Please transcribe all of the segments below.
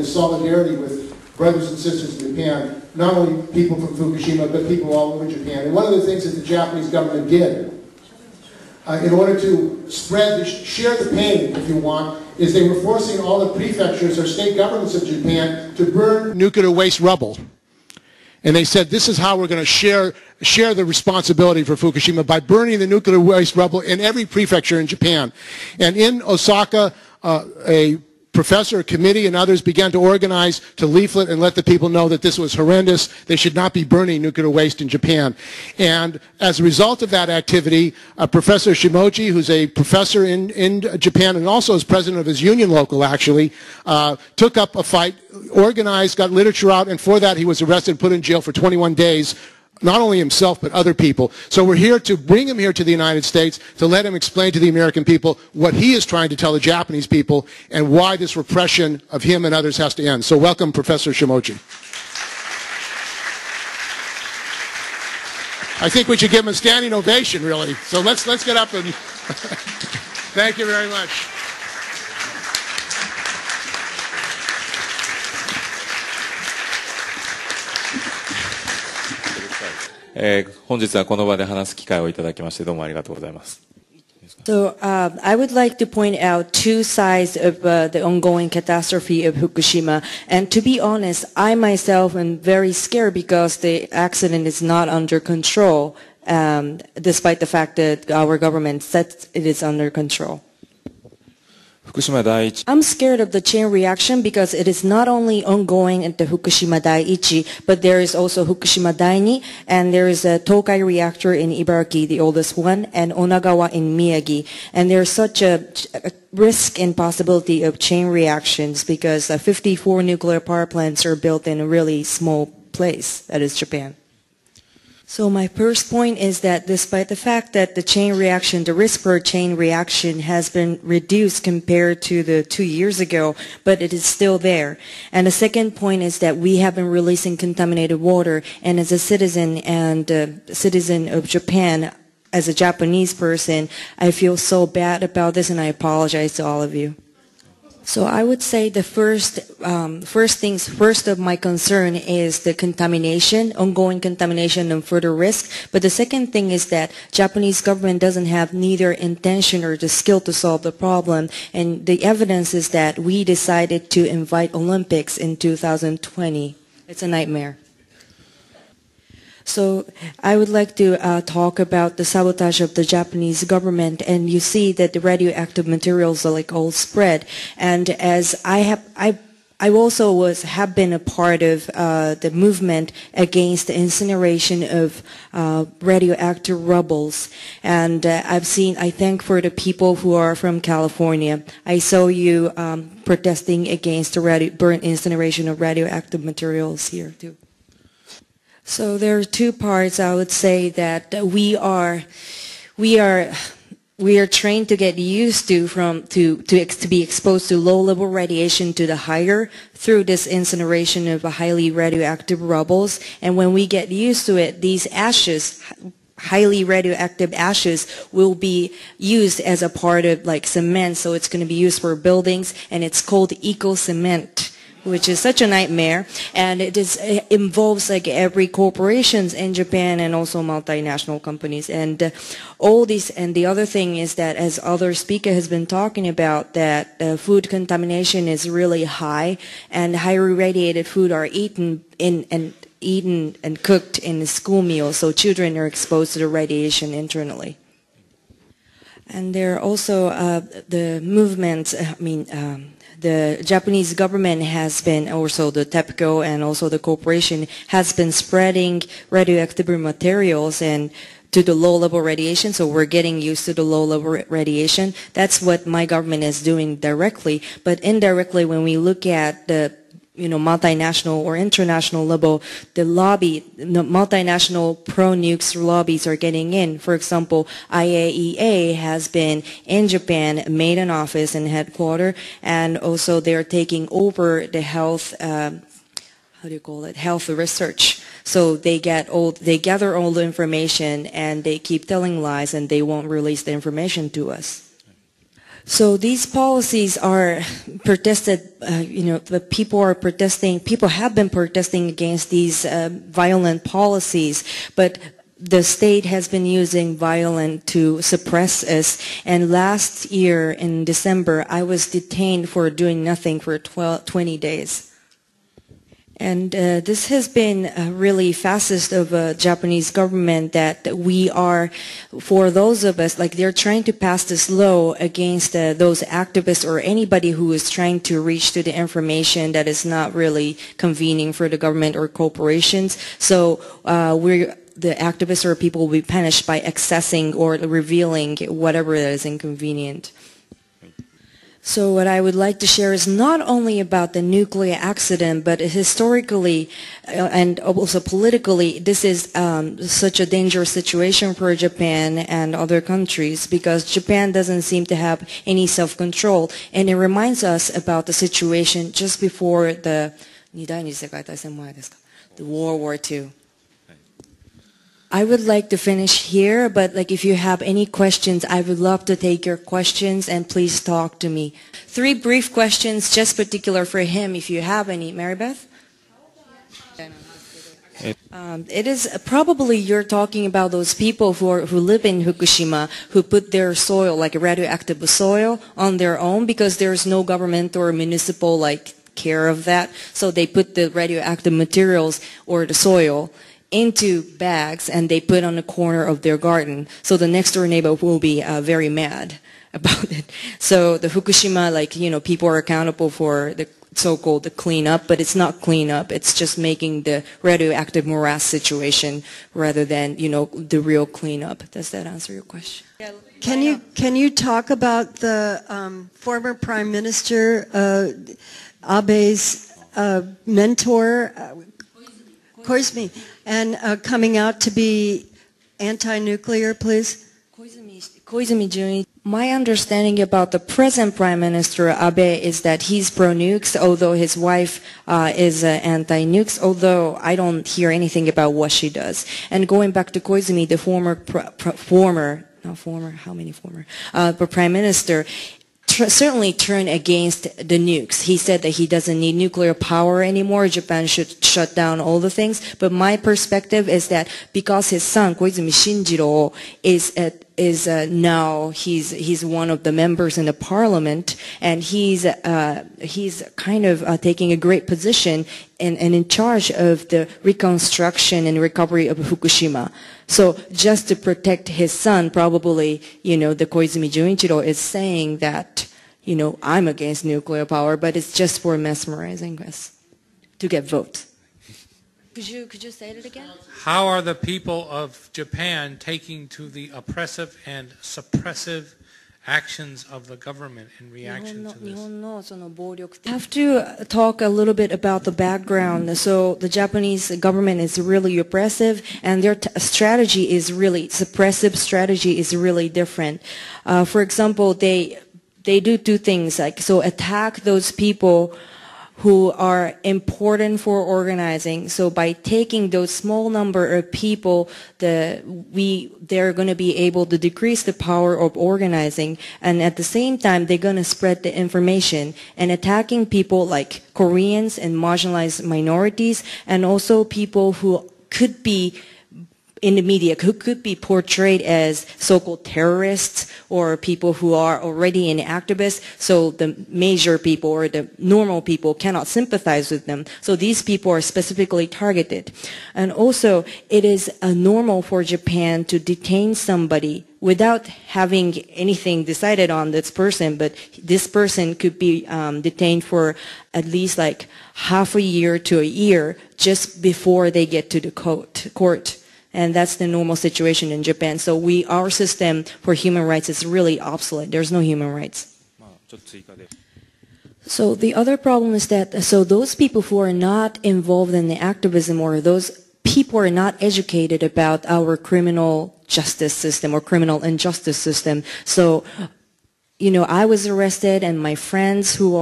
his solidarity with brothers and sisters in Japan, not only people from Fukushima, but people all over Japan. And one of the things that the Japanese government did in order to share the pain, if you want, is they were forcing all the prefectures or state governments of Japan to burn nuclear waste rubble. And they said, this is how we're going to share the responsibility for Fukushima, by burning the nuclear waste rubble in every prefecture in Japan. And in Osaka, a professor, a committee, and others began to organize to leaflet and let the people know that this was horrendous. They should not be burning nuclear waste in Japan. And as a result of that activity, Professor Shimoji, who's a professor in Japan and also is president of his union local, actually, took up a fight, organized, got literature out, and for that he was arrested and put in jail for 21 days. Not only himself, but other people. So we're here to bring him here to the United States to let him explain to the American people what he is trying to tell the Japanese people and why this repression of him and others has to end. So welcome, Professor Shimoji. I think we should give him a standing ovation, really. So let's get up and thank you very much.本日はこの場で話す機会をいただきましてどうもありがとうございます。So I would like to point out two sides of the ongoing catastrophe of Fukushima. And to be honest, I myself am very scared because the accident is not under control, despite the fact that our government says it is under control. I'm scared of the chain reaction because it is not only ongoing at the Fukushima Daiichi, but there is also Fukushima Daini, and there is a Tokai reactor in Ibaraki, the oldest one, and Onagawa in Miyagi. And there's such a risk and possibility of chain reactions because 54 nuclear power plants are built in a really small place, that is Japan. So my first point is that despite the fact that the chain reaction, the risk for chain reaction has been reduced compared to the 2 years ago, but it is still there. And the second point is that we have been releasing contaminated water, and as a citizen and citizen of Japan, as a Japanese person, I feel so bad about this, and I apologize to all of you. So I would say the first of my concern is the contamination, ongoing contamination and further risk. But the second thing is that Japanese government doesn't have neither intention or the skill to solve the problem. And the evidence is that we decided to invite Olympics in 2020. It's a nightmare. So I would like to talk about the sabotage of the Japanese government, and you see that the radioactive materials are like all spread. And as I also have been a part of the movement against the incineration of radioactive rubbles, and I thank for the people who are from California. I saw you protesting against the burnt incineration of radioactive materials here too. So there are two parts. I would say that we are trained to get used to be exposed to low-level radiation to the higher through this incineration of highly radioactive rubbles. And when we get used to it, these ashes, highly radioactive ashes, will be used as a part of like cement. So it's going to be used for buildings, and it's called eco-cement, which is such a nightmare, and it involves like every corporations in Japan and also multinational companies and all these. And the other thing is that, as other speaker has been talking about, that food contamination is really high, and highly radiated food are eaten and cooked in school meals, so children are exposed to the radiation internally. And there are also the movements. The Japanese government has been, also the TEPCO and also the corporation has been spreading radioactive materials and to the low-level radiation, so we're getting used to the low-level radiation. That's what my government is doing directly, but indirectly when we look at the multinational or international level, the multinational pro-nukes lobbies are getting in. For example, IAEA has been in Japan, made an office and headquarters, and also they're taking over the health, health research. So they gather all the information and they keep telling lies and they won't release the information to us. So these policies are protested, the people are protesting, people have been protesting against these violent policies, but the state has been using violence to suppress us. And last year in December, I was detained for doing nothing for 20 days. And this has been really fascist of a Japanese government that we are, for those of us, like they're trying to pass this law against those activists or anybody who is trying to reach to the information that is not really convening for the government or corporations. So the activists or people will be punished by accessing or revealing whatever that is inconvenient. So what I would like to share is not only about the nuclear accident, but historically and also politically, this is such a dangerous situation for Japan and other countries because Japan doesn't seem to have any self-control. And it reminds us about the situation just before the World War II. I would like to finish here, but like if you have any questions, I would love to take your questions and please talk to me. 3 brief questions, just particular for him, if you have any. Mary Beth? It is probably you're talking about those people who live in Fukushima who put their soil, like radioactive soil, on their own because there's no government or municipal care of that. So they put the radioactive materials or the soil into bags and they put on the corner of their garden. So the next door neighbor will be very mad about it. So the Fukushima, people are accountable for the so-called cleanup, but it's not cleanup. It's just making the radioactive morass situation rather than, the real cleanup. Does that answer your question? Can you talk about the former Prime Minister Abe's mentor, Koizumi, and coming out to be anti-nuclear, please? Koizumi, my understanding about the present Prime Minister Abe is that he's pro-nukes, although his wife is anti-nukes, although I don't hear anything about what she does. And going back to Koizumi, the the Prime Minister, certainly turned against the nukes. He said that he doesn't need nuclear power anymore. Japan should shut down all the things. But my perspective is that because his son, Koizumi Shinjiro, is now he's one of the members in the parliament, and he's kind of taking a great position and in charge of the reconstruction and recovery of Fukushima. So just to protect his son, probably, the Koizumi Junichiro is saying that, I'm against nuclear power, but it's just for mesmerizing us to get votes. Could you say it again? How are the people of Japan taking to the oppressive and suppressive actions of the government in reaction to this? I have to talk a little bit about the background. So the Japanese government is really oppressive, and their strategy is really, suppressive strategy is really different. For example, they do 2 things, attack those people who are important for organizing. So by taking those small number of people, they're going to be able to decrease the power of organizing. And at the same time, they're going to spread the information and attacking people like Koreans and marginalized minorities, and also people who could be in the media, who could be portrayed as so-called terrorists or people who are already an activist, so the major people or the normal people cannot sympathize with them. So these people are specifically targeted. And also, it is normal for Japan to detain somebody without having anything decided on this person, but this person could be detained for at least half a year to a year just before they get to the court. And that's the normal situation in Japan. So our system for human rights is really obsolete. There's no human rights. So the other problem is that, those people who are not involved in the activism, or those people are not educated about our criminal justice system or criminal injustice system. So, I was arrested, and my friends who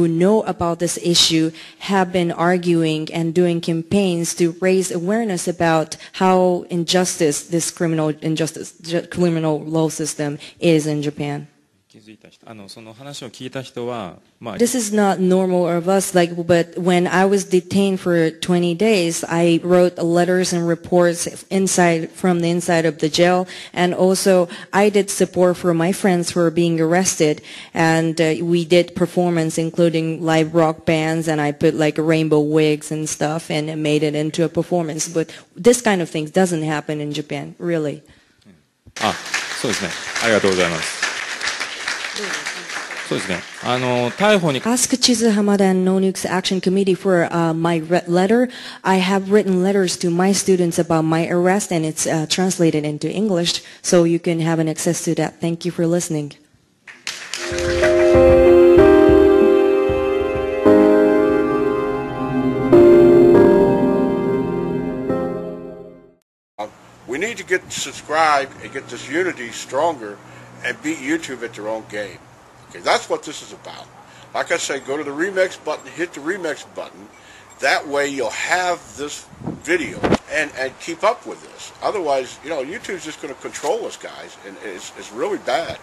know about this issue have been arguing and doing campaigns to raise awareness about how this criminal law system is in Japan. 気づいた人、その話を聞いた人は、まあ、This is not normal of us, but when I was detained for 20 days, I wrote letters and reports from the inside of the jail, and also I did support for my friends who were being arrested, and we did performance including live rock bands, and I put like rainbow wigs and stuff and made it into a performance. But this kind of thing doesn't happen in Japan, really. あ、そうですね。ありがとうございます。そうですね。逮捕に Ask Chizu Hamada and No Nukes Action Committee for my letter. I have written letters to my students about my arrest, and it's translated into English, so you can have an access to that. Thank you for listening. We need to get subscribed and get this unity stronger and beat YouTube at their own game. Okay, that's what this is about. Like I say, go to the remix button, hit the remix button. That way you'll have this video and keep up with this. Otherwise, YouTube's just going to control us, guys, and it's really bad.